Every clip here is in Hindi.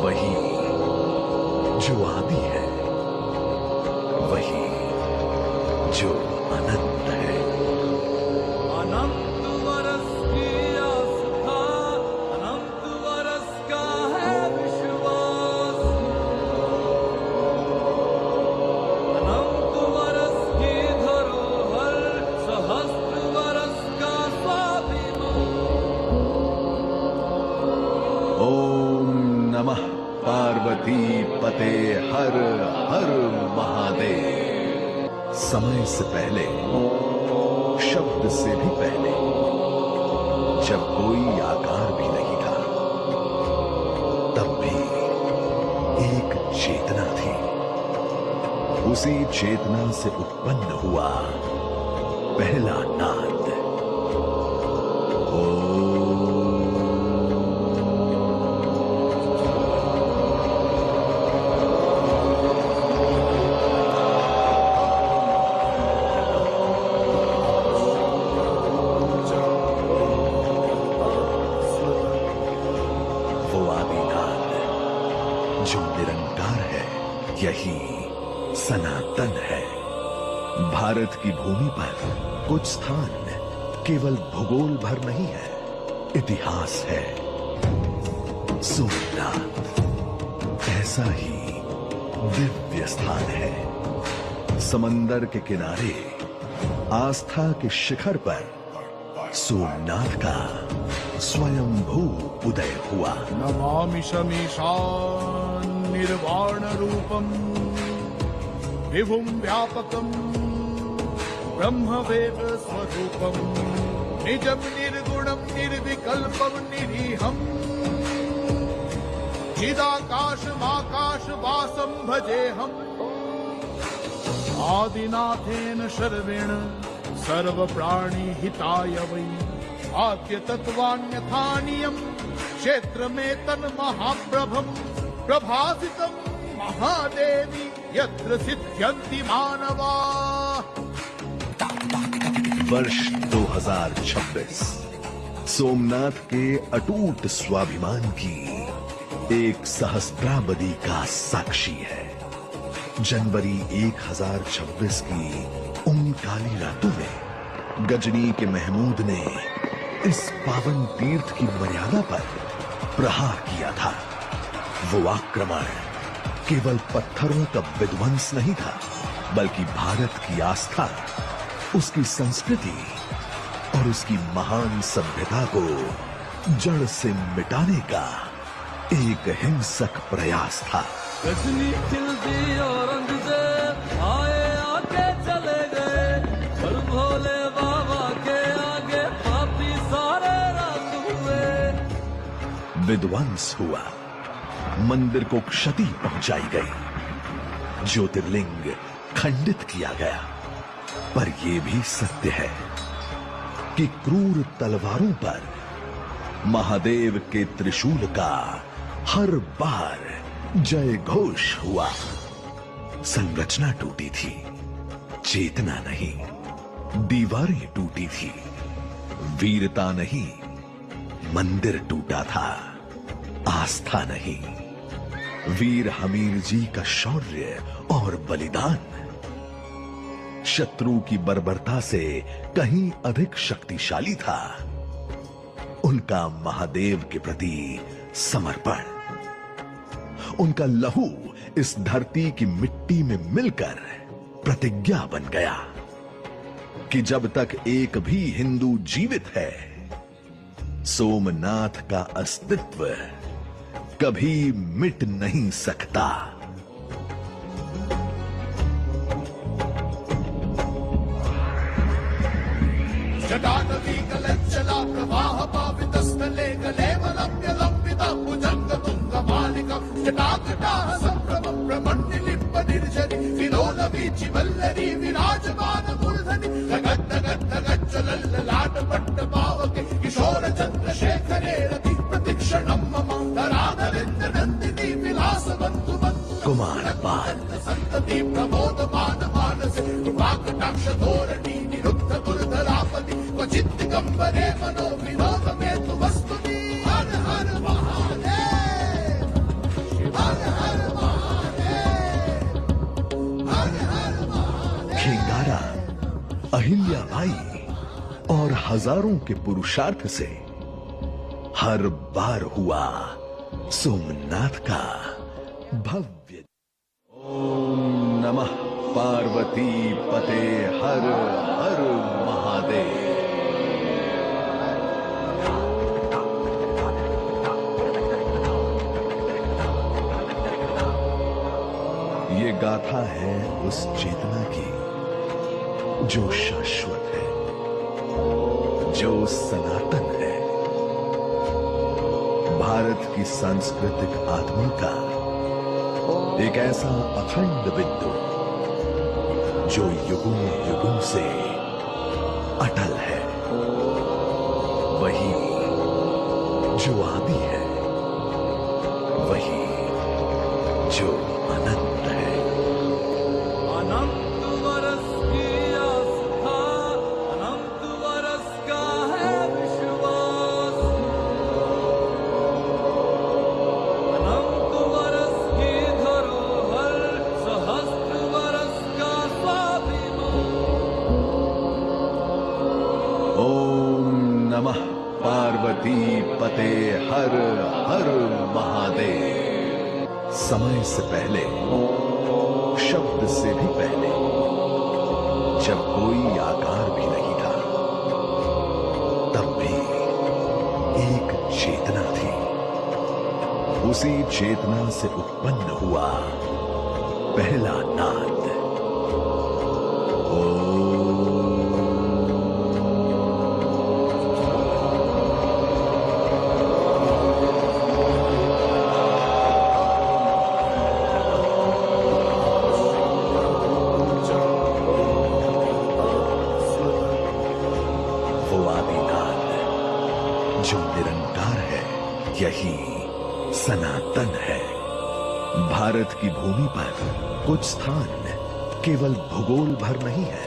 वही जो आदि है, वही जो अनंत है। अनंत वर्ष की आस्था, अनंत वर्ष का है विश्वास। अनंत वर्ष की धरोहर, सहस्त्र वर्ष का स्वाभिमान। ओम नमः पार्वती पते हर हर महादेव। समय से पहले, शब्द से भी पहले, जब कोई आकार भी नहीं था, तब भी एक चेतना थी। उसी चेतना से उत्पन्न हुआ पहला नाद। जो निरंकार है, यही सनातन है। भारत की भूमि पर कुछ स्थान केवल भूगोल भर नहीं है, इतिहास है। सोमनाथ ऐसा ही दिव्य स्थान है। समंदर के किनारे आस्था के शिखर पर सोमनाथ का स्वयंभू उदय हुआ। नमामि शमीशान निर्वाण रूपम विभुम व्यापकम ब्रह्मवेद स्वरूपम निजम निर्गुणम निर्विकल्पम निरीहम चिदाकाशमाकाश वासम भजेहम। आदिनाथेन शर्वेण सर्व प्राणी हिताय वै आद्य तत्वान्यथानियम क्षेत्र में तन महाप्रभम प्रभासितम महादेवी यत्र सिद्ध्यन्ति मानवा। वर्ष 2026 सोमनाथ के अटूट स्वाभिमान की एक सहस्त्राब्दी का साक्षी है। जनवरी 1026 की उन काली रातों में गजनी के महमूद ने इस पावन तीर्थ की मर्यादा पर प्रहार किया था। वो आक्रमण केवल पत्थरों का विध्वंस नहीं था, बल्कि भारत की आस्था, उसकी संस्कृति और उसकी महान सभ्यता को जड़ से मिटाने का एक हिंसक प्रयास था। गजनी खिलती औरंगजेब आए आके चले गए, पर भोले बाबा के आगे पापी सारे रात हुए। विध्वंस हुआ, मंदिर को क्षति पहुंचाई गई, ज्योतिर्लिंग खंडित किया गया। पर यह भी सत्य है कि क्रूर तलवारों पर महादेव के त्रिशूल का हर बार जय घोष हुआ। संरचना टूटी थी, चेतना नहीं। दीवारें टूटी थी, वीरता नहीं। मंदिर टूटा था, आस्था नहीं। वीर हमीर जी का शौर्य और बलिदान शत्रु की बर्बरता से कहीं अधिक शक्तिशाली था। उनका महादेव के प्रति समर्पण, उनका लहू इस धरती की मिट्टी में मिलकर प्रतिज्ञा बन गया कि जब तक एक भी हिंदू जीवित है, सोमनाथ का अस्तित्व कभी मिट नहीं सकता। जटाटवी कलज्जला प्रवाह पावितस्थले कलेवलम्ब्य लम्बिता भुजंग तुंग मालिकम् जटाकटाः सम्भ्रमम् ब्रह्मण्यलिम्ब निर्झरि विलोल वीचि वल्लरी विराजमान मूर्धनि गगद्गद्गज्ज्वलल्ललाट पट्ट पावके किशोर चन्द्रशेखरे रति प्रतिक्षणम् मम धराधरेन्द्र नन्दिनी विलास बन्धु बन्धु कुमार पाल संतति प्रबोधमान मानसे कृपाकटाक्ष धोरणी निरुद्ध दुर्धरापति क्वचित् दिगम्बरे मनो विनोद में तु वस्तुनि हर हर महादेव। अहिल्याबाई और हजारों के पुरुषार्थ से हर बार हुआ सोमनाथ का भव्य। ओम नमः पार्वती पते हर हर महादेव। ये गाथा है उस चेतना की जो शाश्वत है, जो सनातन है, भारत की सांस्कृतिक आत्मा का एक ऐसा अखंड बिंदु जो युगों युगों से अटल है, वही जो आदि है, वही जो अनंत है। अनंत वर्ष की आस्था, अनंत वर्ष का है विश्वास, अनंत वर्ष की धरोहर, सहस्त्र वर्ष का स्वाभिमान। ओम नमः पार्वती पते हर हर महादेव। समय से पहले, शब्द से भी पहले, जब कोई आकार भी नहीं था, तब भी एक चेतना थी। उसी चेतना से उत्पन्न हुआ पहला नाद। जो निरंकार है, यही सनातन है। भारत की भूमि पर कुछ स्थान केवल भूगोल भर नहीं है,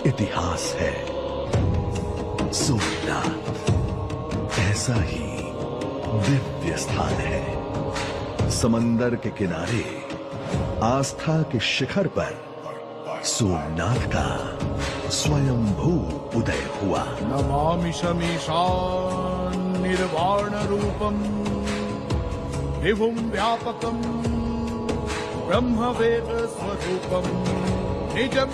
इतिहास है। सोमनाथ ऐसा ही दिव्य स्थान है। समंदर के किनारे आस्था के शिखर पर सोमनाथ का स्वयंभू उदय हुआ। नमामि शमीशान निर्वाण रूपम विभुं व्यापकम ब्रह्म वेद स्वरूपम निजम